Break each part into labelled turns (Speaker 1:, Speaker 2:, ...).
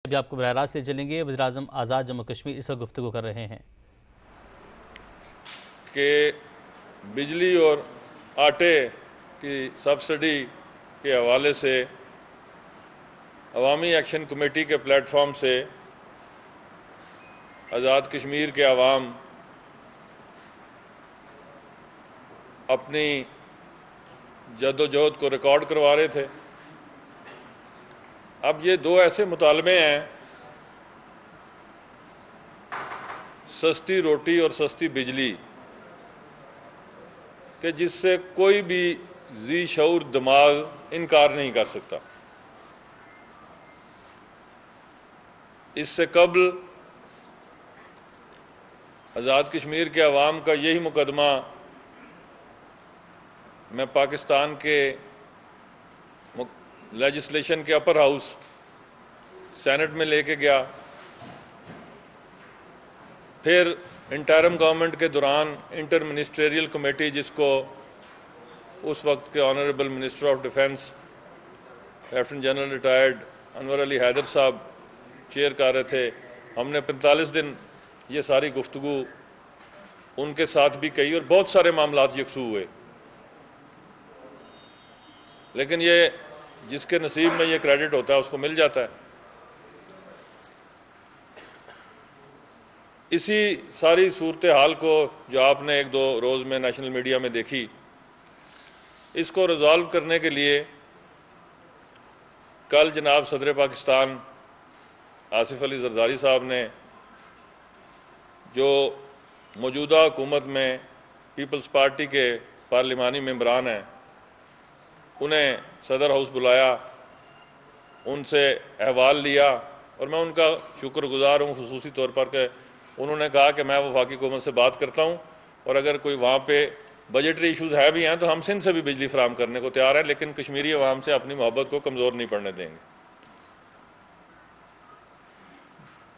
Speaker 1: ابھی آپ کو براہ راست سے چلیں گے۔ وزیراعظم آزاد جموں کشمیر اس وقت گفتگو کر رہے ہیں
Speaker 2: کہ بجلی اور آٹے کی سبسڈی کے حوالے سے عوامی ایکشن کمیٹی کے پلیٹ فارم سے آزاد کشمیر کے عوام اپنی جدوجہد کو ریکارڈ کروا رہے تھے۔ اب یہ دو ایسے مطالبے ہیں، سستی روٹی اور سستی بجلی، کہ جس سے کوئی بھی ذی شعور دماغ انکار نہیں کر سکتا۔ اس سے قبل آزاد کشمیر کے عوام کا یہی مقدمہ میں پاکستان کے لیجسلیشن کے اپر ہاؤس سینٹ میں لے کے گیا، پھر انٹرم گورنمنٹ کے دوران انٹر منسٹریل کمیٹی، جس کو اس وقت کے honourable minister of defence lieutenant general retired Anwar Ali Haider صاحب چیئر کر رہے تھے، ہم نے 45 دن یہ ساری گفتگو ان کے ساتھ بھی کہی اور بہت سارے معاملات یکسو ہوئے، لیکن یہ جس کے نصیب میں یہ کریڈٹ ہوتا ہے اس کو مل جاتا ہے۔ اسی ساری صورتحال کو جو آپ نے ایک دو روز میں نیشنل میڈیا میں دیکھی، اس کو ریزالو کرنے کے لیے کل جناب صدر پاکستان آصف علی زرداری صاحب نے، جو موجودہ حکومت میں پیپلز پارٹی کے پارلیمانی ممبران ہیں، انہیں صدر ہاؤس بلایا، ان سے احوال لیا، اور میں ان کا شکر گزار ہوں خصوصی طور پر کہ انہوں نے کہا کہ میں وفاقی حکومت سے بات کرتا ہوں، اور اگر کوئی وہاں پہ بجٹری ایشوز ہے بھی ہیں تو ہم سندھ سے بھی بجلی فراہم کرنے کو تیار ہیں، لیکن کشمیری عوام سے اپنی محبت کو کمزور نہیں پڑنے دیں گے۔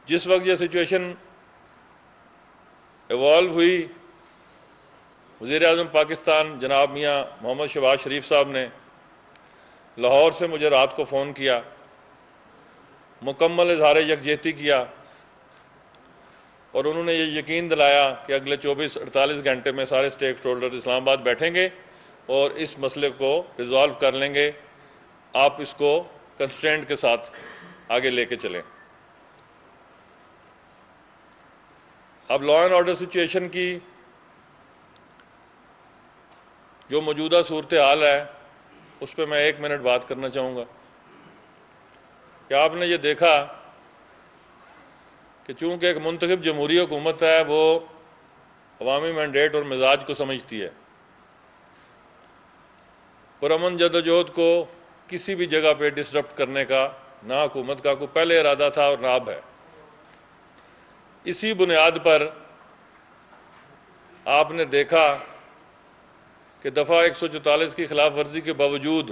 Speaker 2: جس وقت یہ سچویشن ایوالو ہوئی، وزیر اعظم پاکستان جناب میاں محمد شہباز شریف صاحب نے لاہور سے مجھے رات کو فون کیا، مکمل اظہار یکجہتی کیا، اور انہوں نے یہ یقین دلایا کہ اگلے 24-48 گھنٹے میں سارے سٹیک ہولڈر اسلام آباد بیٹھیں گے اور اس مسئلے کو ریزالو کر لیں گے، آپ اس کو کنسٹرینٹ کے ساتھ آگے لے کے چلیں۔ اب لا اینڈ آرڈر سچویشن کی جو موجودہ صورتحال ہے اس پہ میں 1 منٹ بات کرنا چاہوں گا کہ آپ نے یہ دیکھا کہ چونکہ ایک منتخب جمہوری حکومت ہے، وہ عوامی مینڈیٹ اور مزاج کو سمجھتی ہے، پرامن جدوجہد کو کسی بھی جگہ پہ ڈسرپٹ کرنے کا نہ حکومت کا کوئی پہلے ارادہ تھا اور نہ اب ہے۔ اسی بنیاد پر آپ نے دیکھا کہ دفعہ 144 کی خلاف ورزی کے باوجود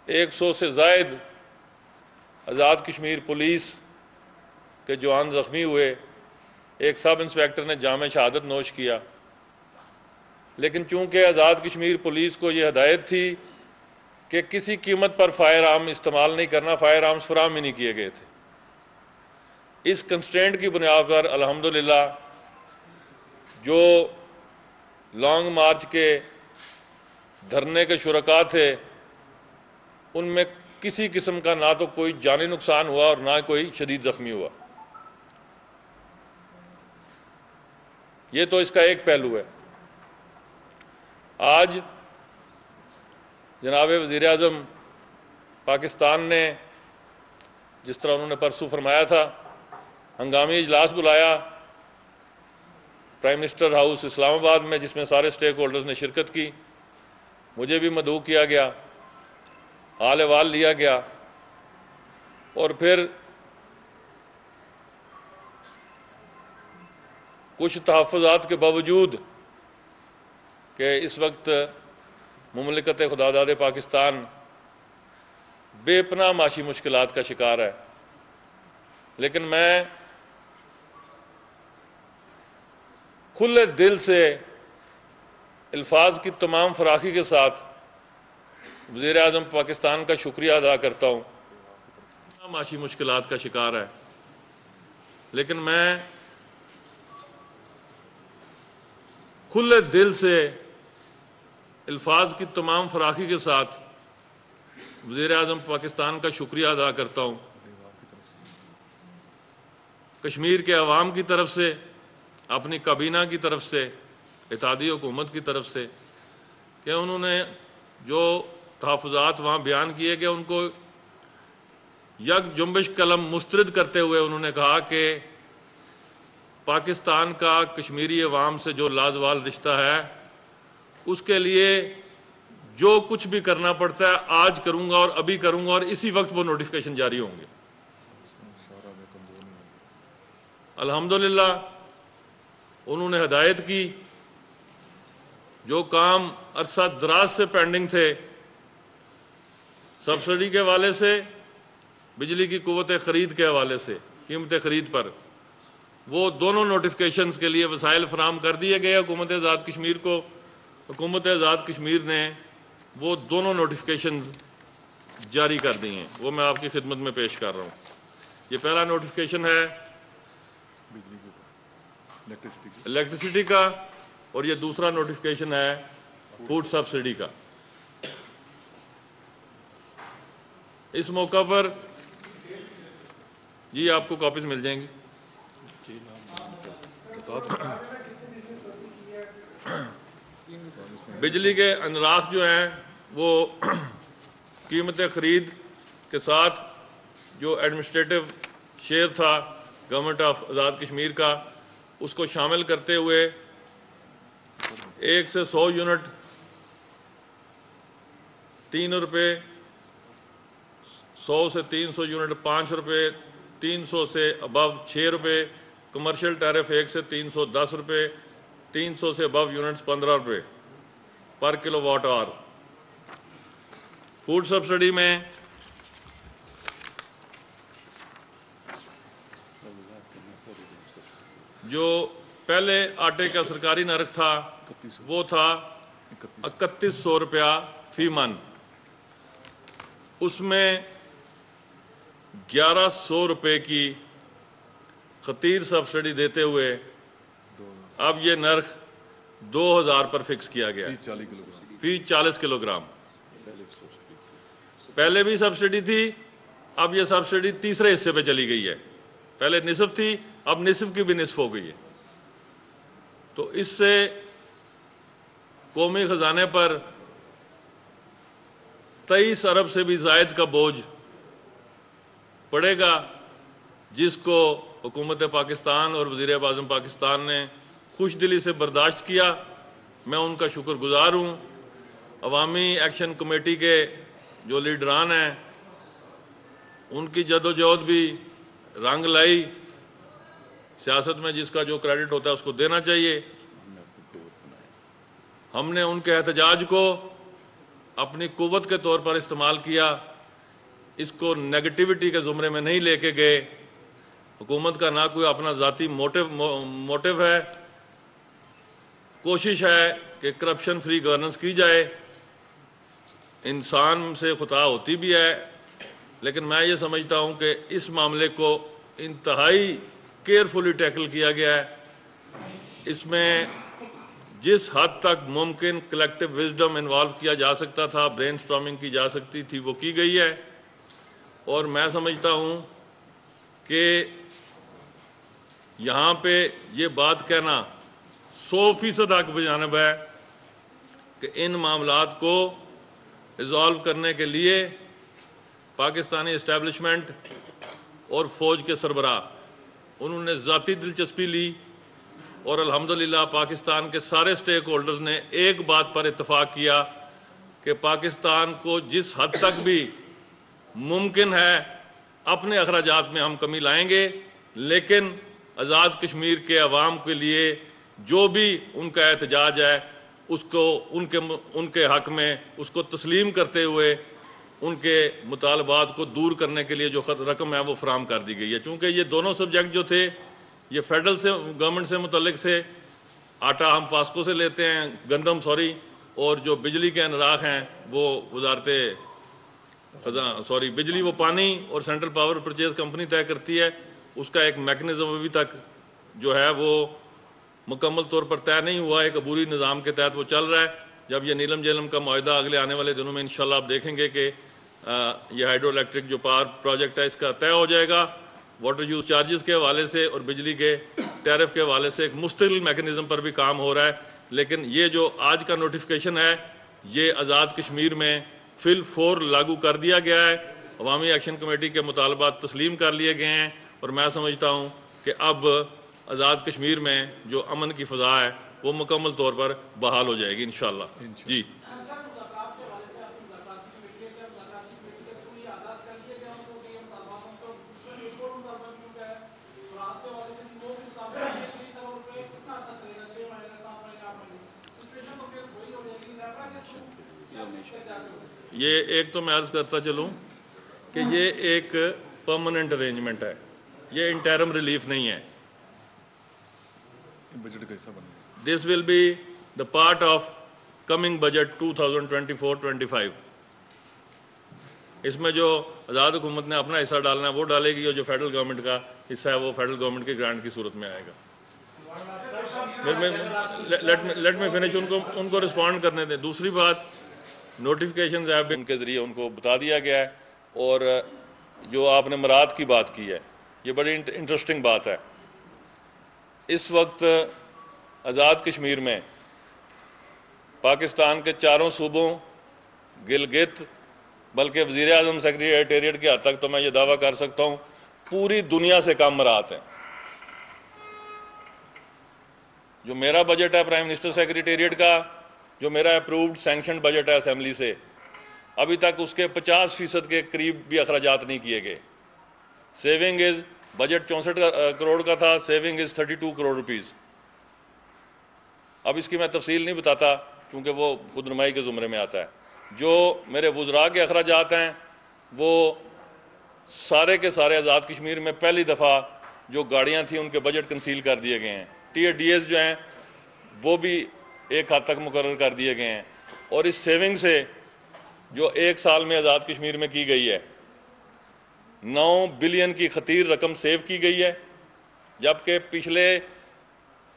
Speaker 2: 100 سے زائد آزاد کشمیر پولیس کے جوان زخمی ہوئے، ایک سب انسپیکٹر نے جام شہادت نوش کیا، لیکن چونکہ آزاد کشمیر پولیس کو یہ ہدایت تھی کہ کسی قیمت پر فائر آرم استعمال نہیں کرنا، فائر آرمز فراہم ہی نہیں کیے گئے تھے، اس کنسٹرینٹ کی بنیاد پر الحمدللہ جو لانگ مارچ کے دھرنے کے شرکاء تھے، ان میں کسی قسم کا نہ تو کوئی جانی نقصان ہوا اور نہ کوئی شدید زخمی ہوا۔ یہ تو اس کا ایک پہلو ہے۔ آج جناب وزیر اعظم پاکستان نے، جس طرح انہوں نے پرسوں فرمایا تھا، ہنگامی اجلاس بلایا پرائم منسٹر ہاؤس اسلام آباد میں، جس میں سارے سٹیک ہولڈرز نے شرکت کی، مجھے بھی مدعو کیا گیا، حال احوال لیا گیا، اور پھر کچھ تحفظات کے باوجود کہ اس وقت مملکت خداداد پاکستان بے پناہ معاشی مشکلات کا شکار ہے، لیکن میں کھلے دل سے الفاظ کی تمام فراخی کے ساتھ وزیر اعظم پاکستان کا شکریہ ادا کرتا ہوں معاشی مشکلات کا شکار ہے، لیکن میں کھلے دل سے الفاظ کی تمام فراخی کے ساتھ وزیر اعظم پاکستان کا شکریہ ادا کرتا ہوں، کشمیر کے عوام کی طرف سے، اپنی کابینہ کی طرف سے، اتحادی حکومت کی طرف سے، کہ انہوں نے جو تحفظات وہاں بیان کیے گئے ان کو یک جنبش قلم مسترد کرتے ہوئے انہوں نے کہا کہ پاکستان کا کشمیری عوام سے جو لازوال رشتہ ہے اس کے لیے جو کچھ بھی کرنا پڑتا ہے آج کروں گا اور ابھی کروں گا، اور اسی وقت وہ نوٹیفیکیشن جاری ہوں گے۔ الحمدللہ انہوں نے ہدایت کی، جو کام عرصہ دراز سے پینڈنگ تھے، سبسڈی کے حوالے سے، بجلی کی قوت خرید کے حوالے سے، قیمت خرید پر، وہ دونوں نوٹیفیکیشنز کے لیے وسائل فراہم کر دیے گئے حکومت آزاد کشمیر کو۔ حکومت آزاد کشمیر نے وہ دونوں نوٹیفیکیشنز جاری کر دی ہیں، وہ میں آپ کی خدمت میں پیش کر رہا ہوں۔ یہ پہلا نوٹیفیکیشن ہے الیکٹریسٹی کا، اور یہ دوسرا نوٹیفیکیشن ہے فوڈ سبسڈی کا۔ اس موقع پر جی آپ کو کاپیز مل جائیں گی۔ بجلی کے انراخ جو ہیں وہ قیمت خرید کے ساتھ جو ایڈمنسٹریٹو شیئر تھا گورنمنٹ آف آزاد کشمیر کا، اس کو شامل کرتے ہوئے 1 سے 100 یونٹ 3 روپے، 100 سے 300 یونٹ 5 روپے، 300 سے ابو 6 روپے، کمرشل ٹیرف 1 سے 310 روپے، 300 سے ابو یونٹس 15 روپے پر کلو واٹ آور۔ فوڈ سبسڈی میں جو پہلے آٹے کا سرکاری نرخ تھا وہ تھا 3100 روپیہ فی من، اس میں 1100 روپے کی خطیر سبسڈی دیتے ہوئے اب یہ نرخ 2000 پر فکس کیا گیا فی 40 کلو گرام۔ پہلے بھی سبسڈی تھی، اب یہ سبسڈی تیسرے حصے پہ چلی گئی ہے، پہلے نصف تھی اب نصف کی بھی نصف ہو گئی ہے۔ تو اس سے قومی خزانے پر 23 ارب سے بھی زائد کا بوجھ پڑے گا، جس کو حکومت پاکستان اور وزیر اعظم پاکستان نے خوش دلی سے برداشت کیا۔ میں ان کا شکر گزار ہوں۔ عوامی ایکشن کمیٹی کے جو لیڈران ہیں ان کی جدوجہد بھی رنگ لائی، سیاست میں جس کا جو کریڈٹ ہوتا ہے اس کو دینا چاہیے۔ ہم نے ان کے احتجاج کو اپنی قوت کے طور پر استعمال کیا، اس کو نیگیٹیوٹی کے زمرے میں نہیں لے کے گئے۔ حکومت کا نہ کوئی اپنا ذاتی موٹیو ہے، کوشش ہے کہ کرپشن فری گورننس کی جائے، انسان سے خطا ہوتی بھی ہے، لیکن میں یہ سمجھتا ہوں کہ اس معاملے کو انتہائی کیئرفلی ٹیکل کیا گیا ہے۔ اس میں جس حد تک ممکن کلیکٹیو وزڈم انوالو کیا جا سکتا تھا، برین سٹارمنگ کی جا سکتی تھی، وہ کی گئی ہے۔ اور میں سمجھتا ہوں کہ یہاں پہ یہ بات کہنا 100% حق بجانب ہے کہ ان معاملات کو ریزالو کرنے کے لیے پاکستانی اسٹیبلشمنٹ اور فوج کے سربراہ انہوں نے ذاتی دلچسپی لی، اور الحمدللہ پاکستان کے سارے سٹیک ہولڈرز نے ایک بات پر اتفاق کیا کہ پاکستان کو جس حد تک بھی ممکن ہے اپنے اخراجات میں ہم کمی لائیں گے، لیکن آزاد کشمیر کے عوام کے لیے جو بھی ان کا احتجاج ہے اس کو ان کے حق میں اس کو تسلیم کرتے ہوئے ان کے مطالبات کو دور کرنے کے لیے جو رقم ہے وہ فراہم کر دی گئی ہے۔ چونکہ یہ دونوں سبجیکٹ جو تھے یہ فیڈرل سے گورنمنٹ سے متعلق تھے، آٹا ہم پاسکو سے لیتے ہیں، گندم اور جو بجلی کے انراخ ہیں وہ وزارت بجلی وہ پانی اور سینٹرل پاور پرچیز کمپنی طے کرتی ہے. اس کا ایک میکنزم ابھی تک جو ہے وہ مکمل طور پر طے نہیں ہوا. ایک عبوری نظام کے تحت وہ چل رہا ہے. جب یہ نیلم جیلم کا معاہدہ اگلے آنے والے دنوں میں انشاءاللہ آپ دیکھیں گے کہ یہ ہائیڈرو الیکٹرک جو پاور پروجیکٹ ہے اس کا طے ہو جائے گا. واٹر یوز چارجز کے حوالے سے اور بجلی کے ٹیرف کے حوالے سے ایک مستقل میکنزم پر بھی کام ہو رہا ہے. لیکن یہ جو آج کا نوٹیفیکیشن ہے یہ آزاد کشمیر میں فی الفور لاگو کر دیا گیا ہے. عوامی ایکشن کمیٹی کے مطالبات تسلیم کر لیے گئے ہیں اور میں سمجھتا ہوں کہ اب آزاد کشمیر میں جو امن کی فضا ہے وہ مکمل طور پر بحال ہو جائے گی انشاءاللہ. جی یہ ایک تو میں عرض کرتا چلوں کہ یہ ایک پرماننٹ ارینجمنٹ ہے, یہ انٹرم ریلیف نہیں ہے.
Speaker 3: بجٹ کا حصہ بن
Speaker 2: this will be the part of coming budget 2024-25. اس میں جو آزاد حکومت نے اپنا حصہ ڈالنا ہے وہ ڈالے گی اور جو فیڈرل گورنمنٹ کا حصہ ہے وہ فیڈرل گورنمنٹ کی گرانٹ کی صورت میں آئے گا. لیٹ میں فنش ان کو رسپونڈ کرنے دیں. دوسری بات, نوٹیفیکیشنز ہیں ان کے ذریعے ان کو بتا دیا گیا ہے. اور جو آپ نے مراد کی بات کی ہے یہ بڑی انٹرسٹنگ بات ہے. اس وقت آزاد کشمیر میں پاکستان کے چاروں صوبوں گلگت بلکہ وزیر اعظم سیکریٹریٹ کے حد تک تو میں یہ دعویٰ کر سکتا ہوں پوری دنیا سے کم مراعات ہیں. جو میرا بجٹ ہے پرائم منسٹر سیکریٹریٹ کا, جو میرا اپرووڈ سینکشن بجٹ ہے اسمبلی سے, ابھی تک اس کے 50% کے قریب بھی اخراجات نہیں کیے گئے. سیونگ از بجٹ 64 کروڑ کا تھا, سیونگ از 32 کروڑ روپیز. اب اس کی میں تفصیل نہیں بتاتا کیونکہ وہ خود نمائی کے زمرے میں آتا ہے. جو میرے وزراء کے اخراجات ہیں وہ سارے کے سارے آزاد کشمیر میں پہلی دفعہ جو گاڑیاں تھیں ان کے بجٹ کنسیل کر دیے گئے ہیں. ٹی اے ڈی ایس جو ہیں وہ بھی ایک حد تک مقرر کر دیے گئے ہیں. اور اس سیونگ سے جو ایک سال میں آزاد کشمیر میں کی گئی ہے 9 بلین کی خطیر رقم سیو کی گئی ہے. جبکہ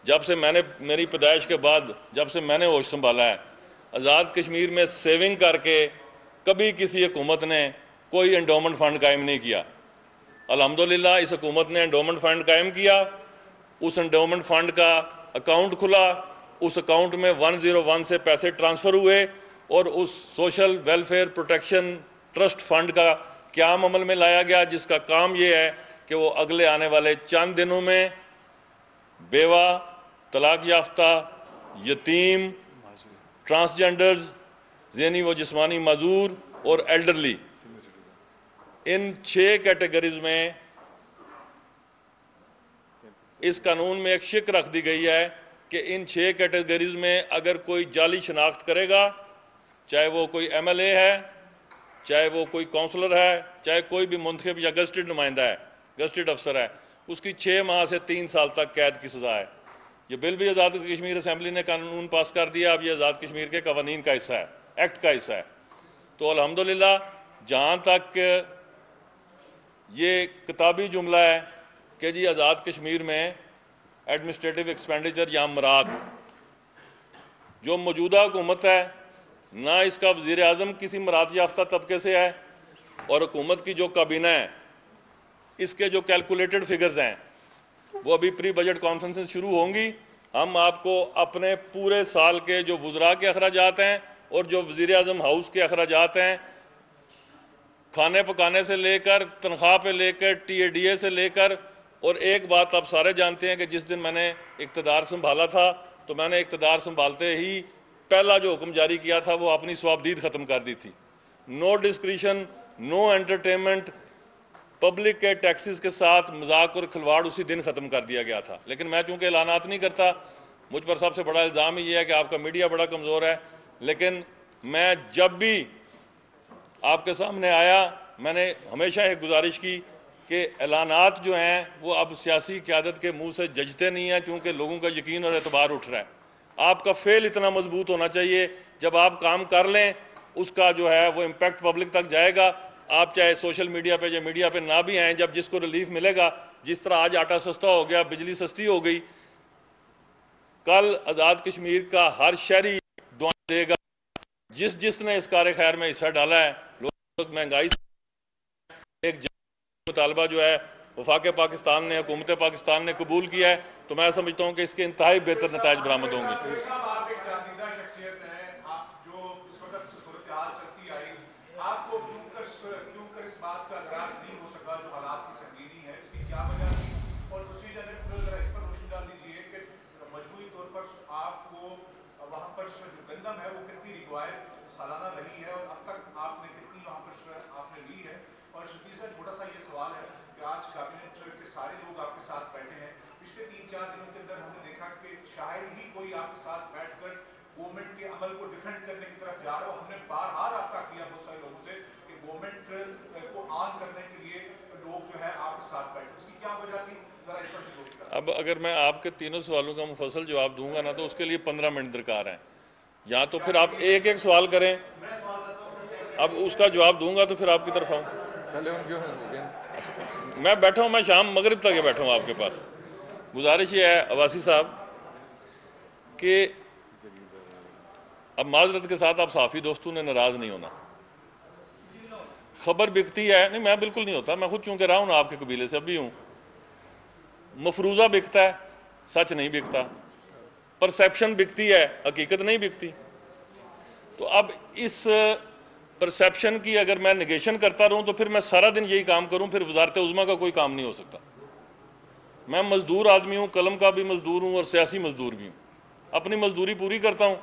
Speaker 2: جب سے میں نے میری پیدائش کے بعد جب سے میں نے ہوش سنبھالا ہے آزاد کشمیر میں سیونگ کر کے کبھی کسی حکومت نے کوئی انڈومنٹ فنڈ قائم نہیں کیا. الحمدللہ اس حکومت نے انڈومنٹ فنڈ قائم کیا. اس انڈومنٹ فنڈ کا اکاؤنٹ کھلا, اس اکاؤنٹ میں 101 سے پیسے ٹرانسفر ہوئے اور اس social welfare protection trust fund کا قیام عمل میں لایا گیا, جس کا کام یہ ہے کہ وہ اگلے آنے والے چند دنوں میں بیوہ, طلاق یافتہ, یتیم, ٹرانسجینڈرز, ذہنی و جسمانی معذور اور ایلڈرلی, ان 6 کیٹیگریز میں اس قانون میں ایک شک رکھ دی گئی ہے کہ ان 6 کیٹیگریز میں اگر کوئی جعلی شناخت کرے گا, چاہے وہ کوئی ایم ایل اے ہے, چاہے وہ کوئی کونسلر ہے, چاہے کوئی بھی منتخب یا گزٹڈ نمائندہ ہے, گزٹڈ افسر ہے, اس کی 6 ماہ سے 3 سال تک قید کی سزا ہے. یہ بل بھی آزاد کشمیر اسمبلی نے قانون پاس کر دیا. اب یہ آزاد کشمیر کے قوانین کا حصہ ہے, ایکٹ کا حصہ ہے. تو الحمدللہ جہاں تک یہ کتابی جملہ ہے کہ جی آزاد کشمیر میں ایڈمنسٹریٹو ایکسپینڈیچر یا امرات, جو موجودہ حکومت ہے نہ اس کا وزیر اعظم کسی مراد یافتہ طبقے سے ہے, اور حکومت کی جو کابینہ ہے اس کے جو کیلکولیٹڈ فگرز ہیں وہ ابھی پری بجٹ کانفرنسز شروع ہوں گی. ہم آپ کو اپنے پورے سال کے جو وزراء کے اخراجات ہیں اور جو وزیر اعظم ہاؤس کے اخراجات ہیں, کھانے پکانے سے لے کر تنخواہ پہ لے کر ٹی اے ڈی اے سے لے کر, اور ایک بات آپ سارے جانتے ہیں کہ جس دن میں نے اقتدار سنبھالا تھا تو میں نے اقتدار سنبھالتے ہی پہلا جو حکم جاری کیا تھا وہ اپنی سوابدید ختم کر دی تھی. نو ڈسکریشن, نو انٹرٹینمنٹ, پبلک کے ٹیکسز کے ساتھ مذاق اور کھلواڑ اسی دن ختم کر دیا گیا تھا. لیکن میں چونکہ اعلانات نہیں کرتا, مجھ پر سب سے بڑا الزام یہ ہے کہ آپ کا میڈیا بڑا کمزور ہے. لیکن میں جب بھی آپ کے سامنے آیا میں نے ہمیشہ ایک گزارش کی کہ اعلانات جو ہیں وہ اب سیاسی قیادت کے منہ سے ججتے نہیں ہیں, کیونکہ لوگوں کا یقین اور اعتبار اٹھ رہا ہے. آپ کا فعل اتنا مضبوط ہونا چاہیے, جب آپ کام کر لیں اس کا جو ہے وہ امپیکٹ پبلک تک جائے گا. آپ چاہے سوشل میڈیا پہ یا میڈیا پہ نہ بھی آئیں، جب جس کو ریلیف ملے گا، جس طرح آج آٹا سستا ہو گیا، بجلی سستی ہو گئی، کل آزاد کشمیر کا ہر شہری دعائیں دے گا۔ جس نے اس کار خیر میں حصہ ڈالا ہے، لوگ مہنگائی سے ایک مطالبہ جو ہے وفاق پاکستان نے، حکومت پاکستان نے قبول کیا ہے، تو میں سمجھتا ہوں کہ اس کے انتہائی بہتر نتائج برآمد ہوں گے۔
Speaker 3: آپ ایک جانیدہ شخصیت ہیں، آپ جو اس وقت سے صورتحال چلتی آئی، آپ کو کیوں کر اس بات کا ادراک نہیں ہو سکا جو حالات کی سنگینی ہے، اس کی کیا وجہ تھی؟ اور دوسری جانب ذرا اس پر روشنی ڈال دیجیے کہ مجموعی طور پر آپ کو وہاں پر جو گندم ہے وہ کتنی ریکوائر سالانہ رہی ہے، اور اب تک آپ نے کتنی وہاں پر آپ نے لی ہے؟ اور تیسرا چھوٹا سا یہ سوال ہے کہ آج کابینٹ کے سارے لوگ آپ کے ساتھ بیٹھے ہیں، پچھلے 3-4 دنوں کے اندر ہم نے دیکھا کہ شاید ہی کوئی آپ کے ساتھ بیٹھ کر گورنمنٹ کے عمل کو ڈیفینڈ کرنے کی طرف جا رہا ہو۔ ہم نے بارہا رابطہ کیا بہت سارے لوگوں سے کہ گورنمنٹ کو آن کرنے کے لیے لوگ جو ہے آپ کے ساتھ بیٹھے، اس کی کیا وجہ تھی؟ ذرا اس پر بھی کوشش کریں۔
Speaker 2: اب اگر میں آپ کے تینوں سوالوں کا مفصل جواب دوں گا نا تو اس کے لیے 15 منٹ درکار ہیں، یا تو پھر آپ ایک ایک سوال کریں، اب اس کا جواب دوں گا تو پھر آپ کی طرف آؤں۔ میں بیٹھا ہوں، میں شام مغرب تک بیٹھا ہوں آپ کے پاس۔ گزارش یہ ہے عباسی صاحب کہ اب معذرت کے ساتھ آپ صحافی دوستوں نے ناراض نہیں ہونا، خبر بکتی ہے، نہیں میں بالکل نہیں ہوتا، میں خود چونکہ رہا ہوں نا آپ کے قبیلے سے، اب بھی ہوں، مفروضہ بکتا ہے، سچ نہیں بکتا، پرسیپشن بکتی ہے، حقیقت نہیں بکتی۔ تو اب اس پرسیپشن کی اگر میں نگیشن کرتا رہوں تو پھر میں سارا دن یہی کام کروں، پھر وزارت عظمیٰ کا کوئی کام نہیں ہو سکتا۔ میں مزدور آدمی ہوں، قلم کا بھی مزدور ہوں اور سیاسی مزدور بھی ہوں، اپنی مزدوری پوری کرتا ہوں،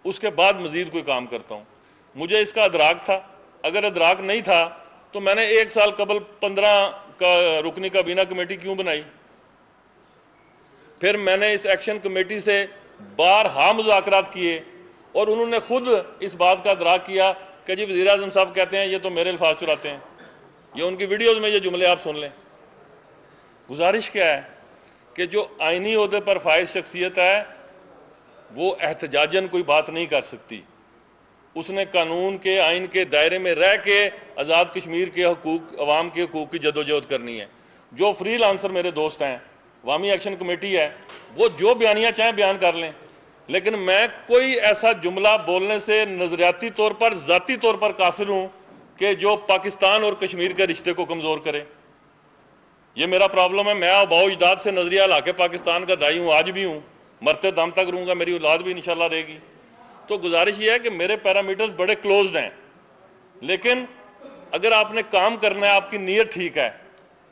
Speaker 2: اس کے بعد مزید کوئی کام کرتا ہوں۔ مجھے اس کا ادراک تھا، اگر ادراک نہیں تھا تو میں نے 1 سال قبل 15 کا رکنی کابینہ کمیٹی کیوں بنائی؟ پھر میں نے اس ایکشن کمیٹی سے بارہا مذاکرات کیے اور انہوں نے خود اس بات کا ادراک کیا کہ جی وزیر اعظم صاحب کہتے ہیں یہ تو میرے الفاظ چراتے ہیں، یہ ان کی ویڈیوز میں یہ جملے آپ سن لیں۔ گزارش کیا ہے کہ جو آئینی عہدے پر فائز شخصیت ہے وہ احتجاجاً کوئی بات نہیں کر سکتی، اس نے قانون کے آئین کے دائرے میں رہ کے آزاد کشمیر کے حقوق، عوام کے حقوق کی جدوجہد کرنی ہے۔ جو فری لانسر میرے دوست ہیں، عوامی ایکشن کمیٹی ہے، وہ جو بیانیہ چاہیں بیان کر لیں، لیکن میں کوئی ایسا جملہ بولنے سے نظریاتی طور پر، ذاتی طور پر قاصر ہوں کہ جو پاکستان اور کشمیر کے رشتے کو کمزور کرے۔ یہ میرا پرابلم ہے، میں آباؤ اجداد سے نظریہ لا کے پاکستان کا دائی ہوں، آج بھی ہوں، مرتے دم تک رہوں گا، میری اولاد بھی انشاءاللہ رہے گی۔ تو گزارش یہ ہے کہ میرے پیرامیٹرز بڑے کلوزڈ ہیں، لیکن اگر آپ نے کام کرنا ہے، آپ کی نیت ٹھیک ہے،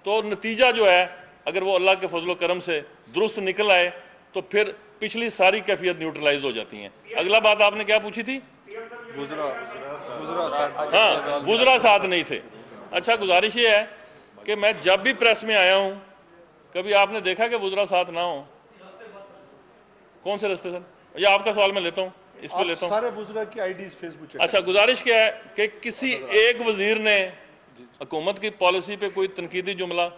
Speaker 2: تو نتیجہ جو ہے اگر وہ اللہ کے فضل و کرم سے درست نکل آئے تو پھر پچھلی ساری کیفیت نیوٹرلائز ہو جاتی ہیں۔ اگلا بات آپ نے کیا پوچھی تھی؟ ہاں، وزراء ساتھ نہیں تھے۔ اچھا، گزارش یہ ہے کہ میں جب بھی پریس میں آیا ہوں، کبھی آپ نے دیکھا کہ وزراء ساتھ نہ ہوں؟ کون سے رستے سر؟ یا آپ کا سوال میں لیتا ہوں، اس پہ لیتا ہوں۔
Speaker 4: سارے وزراء کی آئی ڈیز فیس بک۔
Speaker 2: اچھا، گزارش کیا ہے کہ کسی ایک وزیر نے حکومت کی پالیسی پہ کوئی تنقیدی جملہ،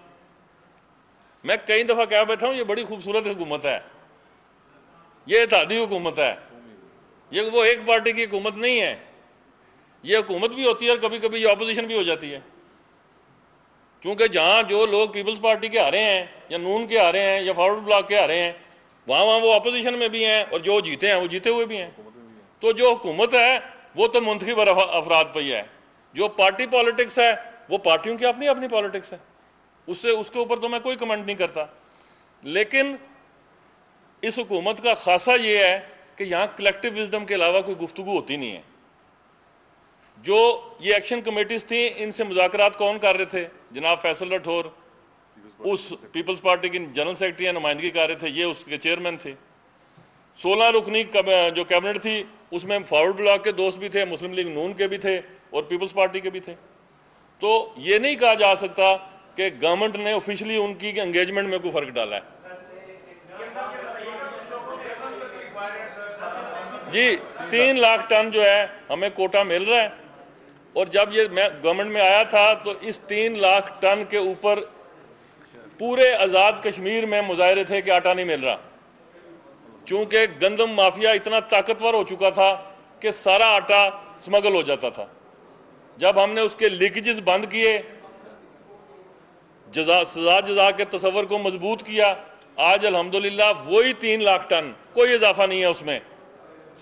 Speaker 2: میں کئی دفعہ کہہ بیٹھا ہوں یہ بڑی خوبصورت حکومت ہے، یہ اتحادی حکومت ہے، یہ وہ ایک پارٹی کی حکومت نہیں ہے، یہ حکومت بھی ہوتی ہے اور کبھی کبھی یہ اپوزیشن بھی ہو جاتی ہے، کیونکہ جہاں جو لوگ پیپلز پارٹی کے آ رہے ہیں یا نون کے آ رہے ہیں یا فارورڈ بلاک کے آ رہے ہیں، وہاں وہ اپوزیشن میں بھی ہیں اور جو جیتے ہیں وہ جیتے ہوئے بھی ہیں۔ تو جو حکومت ہے وہ تو منتخب افراد پہ ہی ہے، جو پارٹی پالیٹکس ہے وہ پارٹیوں کی اپنی اپنی پالیٹکس ہے، اس کے اوپر تو میں کوئی کمنٹ نہیں کرتا۔ لیکن اس حکومت کا خاصہ یہ ہے کہ یہاں کلیکٹیو وزڈم کے علاوہ کوئی گفتگو ہوتی نہیں ہے۔ جو یہ ایکشن کمیٹیز تھیں، ان سے مذاکرات کون کر رہے تھے؟ جناب فیصل راٹھور اس پیپلز پارٹی کی جنرل سیکرٹری یا نمائندگی کر رہے تھے، یہ اس کے چیئرمین تھے۔ 16 رکنی جو کیبنٹ تھی اس میں فارورڈ بلاک کے دوست بھی تھے، مسلم لیگ نون کے بھی تھے اور پیپلز پارٹی کے بھی تھے۔ تو یہ نہیں کہا جا سکتا کہ گورنمنٹ نے آفیشلی ان کی انگیجمنٹ میں کوئی فرق ڈالا ہے۔ جی 3 لاکھ ٹن جو ہے ہمیں کوٹا مل رہا ہے، اور جب یہ میں گورنمنٹ میں آیا تھا تو اس 3 لاکھ ٹن کے اوپر پورے آزاد کشمیر میں مظاہرے تھے کہ آٹا نہیں مل رہا، چونکہ گندم مافیا اتنا طاقتور ہو چکا تھا کہ سارا آٹا سمگل ہو جاتا تھا۔ جب ہم نے اس کے لیکیجز بند کیے، سزا جزا کے تصور کو مضبوط کیا، آج الحمدللہ وہی 3 لاکھ ٹن، کوئی اضافہ نہیں ہے اس میں،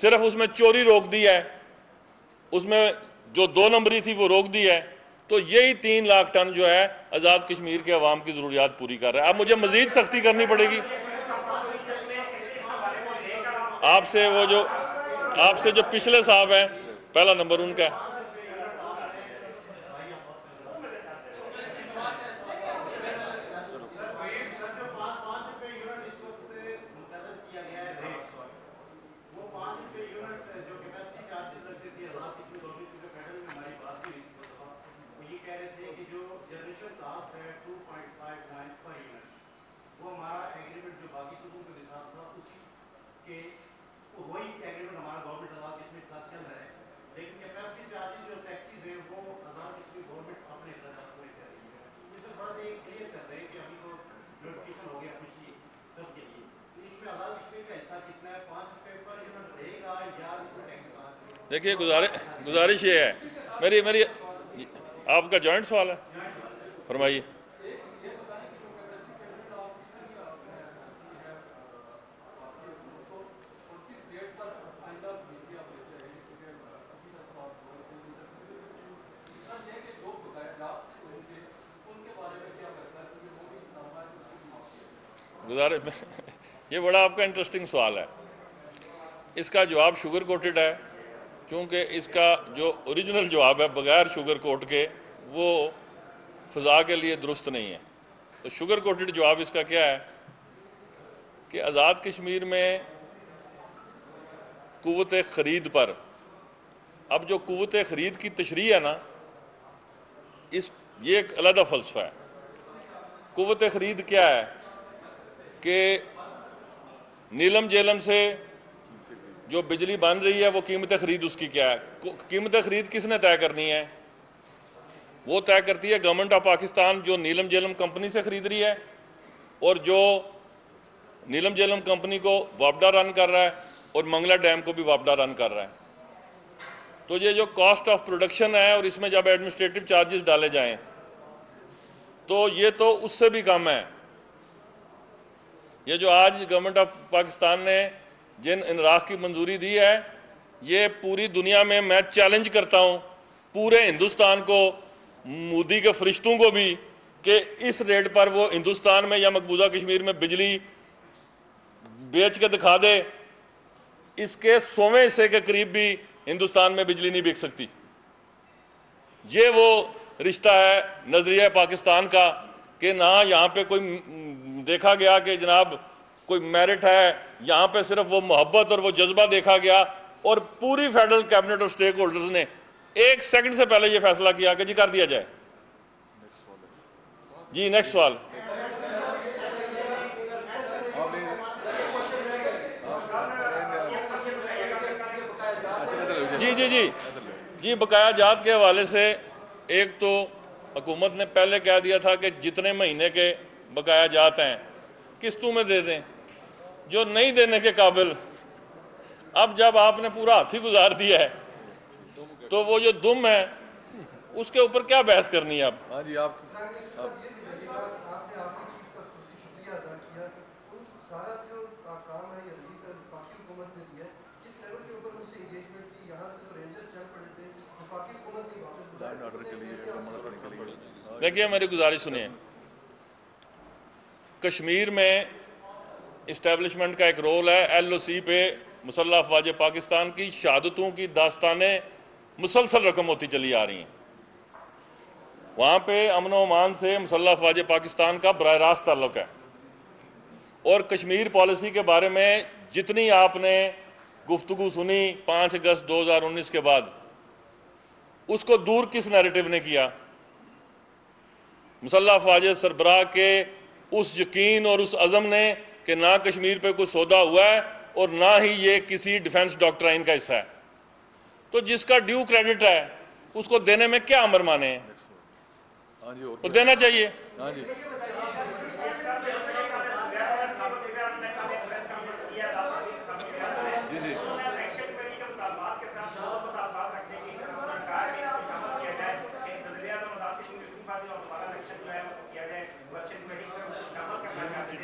Speaker 2: صرف اس میں چوری روک دی ہے، اس میں جو 2 نمبری تھی وہ روک دی ہے، تو یہی 3 لاکھ ٹن جو ہے آزاد کشمیر کے عوام کی ضروریات پوری کر رہا ہے۔ اب مجھے مزید سختی کرنی پڑے گی۔ آپ سے جو پچھلے صاحب ہیں، پہلا نمبر ان کا ہے۔ دیکھیے گزارش یہ ہے میری آپ کا جوائنٹ سوال ہے، فرمائیے۔ یہ بڑا آپ کا انٹرسٹنگ سوال ہے، اس کا جواب شوگر کوٹڈ ہے، کیونکہ اس کا جو اوریجنل جواب ہے بغیر شوگر کوٹ کے وہ فضا کے لیے درست نہیں ہے۔ تو شوگر کوٹڈ جواب اس کا کیا ہے کہ آزاد کشمیر میں قوت خرید پر، اب جو قوت خرید کی تشریح ہے نا، یہ ایک علیحدہ فلسفہ ہے۔ قوت خرید کیا ہے کہ نیلم جیلم سے جو بجلی بن رہی ہے وہ قیمت خرید اس کی کیا ہے؟ قیمت خرید کس نے طے کرنی ہے؟ وہ طے کرتی ہے گورنمنٹ آف پاکستان، جو نیلم جیلم کمپنی سے خرید رہی ہے اور جو نیلم جیلم کمپنی کو وابڈا رن کر رہا ہے اور منگلا ڈیم کو بھی وابڈا رن کر رہا ہے۔ تو یہ جو کاسٹ آف پروڈکشن ہے اور اس میں جب ایڈمنسٹریٹو چارجز ڈالے جائیں تو یہ تو اس سے بھی کم ہے۔ یہ جو آج گورنمنٹ آف پاکستان نے جن انراح کی منظوری دی ہے، یہ پوری دنیا میں چیلنج کرتا ہوں پورے ہندوستان کو، مودی کے فرشتوں کو بھی، کہ اس ریٹ پر وہ ہندوستان میں یا مقبوضہ کشمیر میں بجلی بیچ کے دکھا دے، اس کے 100ویں حصے کے قریب بھی ہندوستان میں بجلی نہیں بک سکتی۔ یہ وہ رشتہ ہے نظریہ پاکستان کا کہ نہ یہاں پہ کوئی دیکھا گیا کہ جناب کوئی میرٹ ہے، یہاں پہ صرف وہ محبت اور وہ جذبہ دیکھا گیا، اور پوری فیڈرل کیبنٹ اور سٹیک ہولڈرز نے 1 سیکنڈ سے پہلے یہ فیصلہ کیا کہ جی کر دیا جائے۔ جی نیکسٹ سوال۔ جی بقایا جات کے حوالے سے ایک تو حکومت نے پہلے کہہ دیا تھا کہ جتنے مہینے کے بقایا جات ہیں قسطوں میں دے دیں، جو نہیں دینے کے قابل، اب جب آپ نے پورا ہاتھ ہی گزار دیا ہے تو وہ جو دم ہے اس کے اوپر کیا بحث کرنی ہے اب؟
Speaker 5: ہاں جی آپ
Speaker 2: دیکھیے میری گزارش سنیے، کشمیر میں اسٹیبلشمنٹ کا ایک رول ہے، ایل او سی پہ مسلح افواج پاکستان کی شہادتوں کی داستانیں مسلسل رقم ہوتی چلی آ رہی ہیں۔ وہاں پہ امن و امان سے مسلح افواج پاکستان کا براہ راست تعلق ہے، اور کشمیر پالیسی کے بارے میں جتنی آپ نے گفتگو سنی 5 اگست 2019 کے بعد، اس کو دور کس نیریٹو نے کیا؟ مسلح افواج سربراہ کے اس یقین اور اس عزم نے کہ نہ کشمیر پہ کوئی سودا ہوا ہے اور نہ ہی یہ کسی ڈیفنس ڈاکٹرائن کا حصہ ہے۔ تو جس کا ڈیو کریڈٹ ہے اس کو دینے میں کیا امر مانے ہیں؟ وہ دینا چاہیے۔